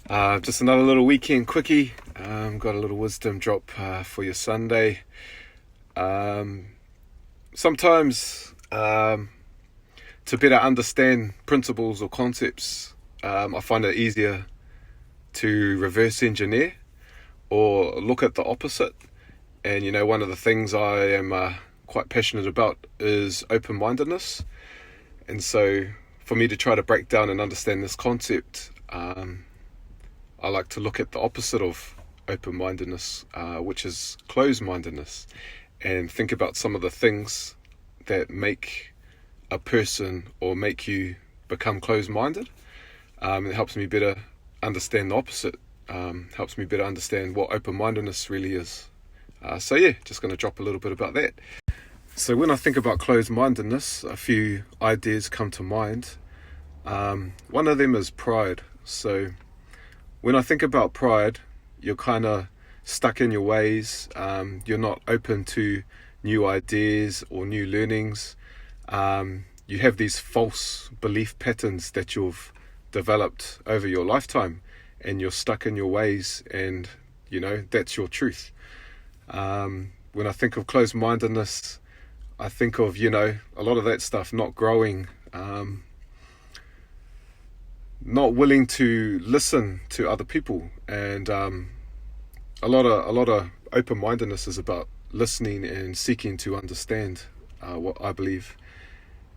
Just another little weekend quickie. Got a little wisdom drop for your Sunday. Sometimes to better understand principles or concepts, I find it easier to reverse engineer or look at the opposite. And one of the things I am quite passionate about is open-mindedness. And so for me to try to break down and understand this concept, I like to look at the opposite of open-mindedness, which is closed-mindedness, and think about some of the things that make a person or make you become closed-minded. It helps me better understand the opposite, helps me better understand what open-mindedness really is. Just going to drop a little bit about that. So when I think about closed-mindedness, a few ideas come to mind. One of them is pride. So when I think about pride, you're kind of stuck in your ways. You're not open to new ideas or new learnings. You have these false belief patterns that you've developed over your lifetime, and you're stuck in your ways, and that's your truth. When I think of closed-mindedness, I think of a lot of that stuff not growing, not willing to listen to other people, and a lot of open-mindedness is about listening and seeking to understand what I believe.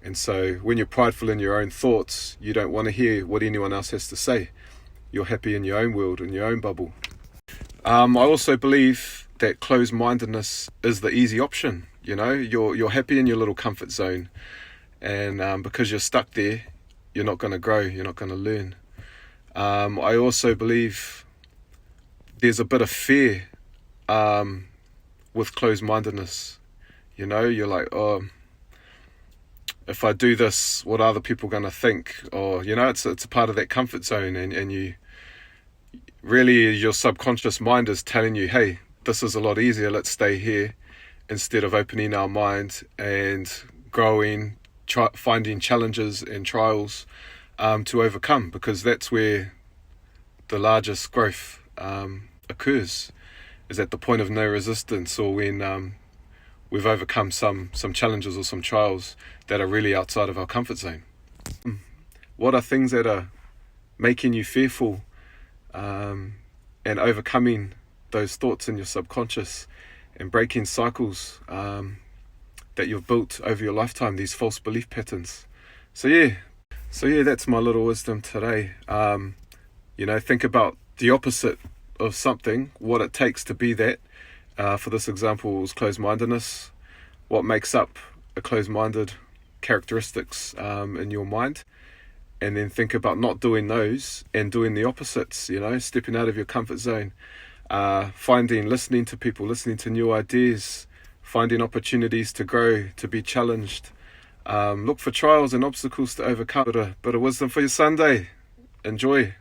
And so when you're prideful in your own thoughts, you don't want to hear what anyone else has to say. You're happy in your own world, in your own bubble. I also believe that closed-mindedness is the easy option. You're happy in your little comfort zone, and because you're stuck there, you're not going to grow, you're not going to learn. I also believe there's a bit of fear with closed-mindedness. You're like, oh, if I do this, what are other people going to think? Or, it's a part of that comfort zone, and you really, your subconscious mind is telling you, hey, this is a lot easier, let's stay here, instead of opening our mind and growing, finding challenges and trials to overcome, because that's where the largest growth occurs, is at the point of no resistance, or when we've overcome some challenges or some trials that are really outside of our comfort zone. What are things that are making you fearful, and overcoming those thoughts in your subconscious and breaking cycles that you've built over your lifetime, these false belief patterns? So that's my little wisdom today. Think about the opposite of something, what it takes to be that. For this example, was closed-mindedness. What makes up a closed-minded characteristics in your mind? And then think about not doing those and doing the opposites, stepping out of your comfort zone, listening to people, listening to new ideas, finding opportunities to grow, to be challenged. Look for trials and obstacles to overcome. Bit of wisdom for your Sunday. Enjoy.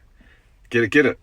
Get it.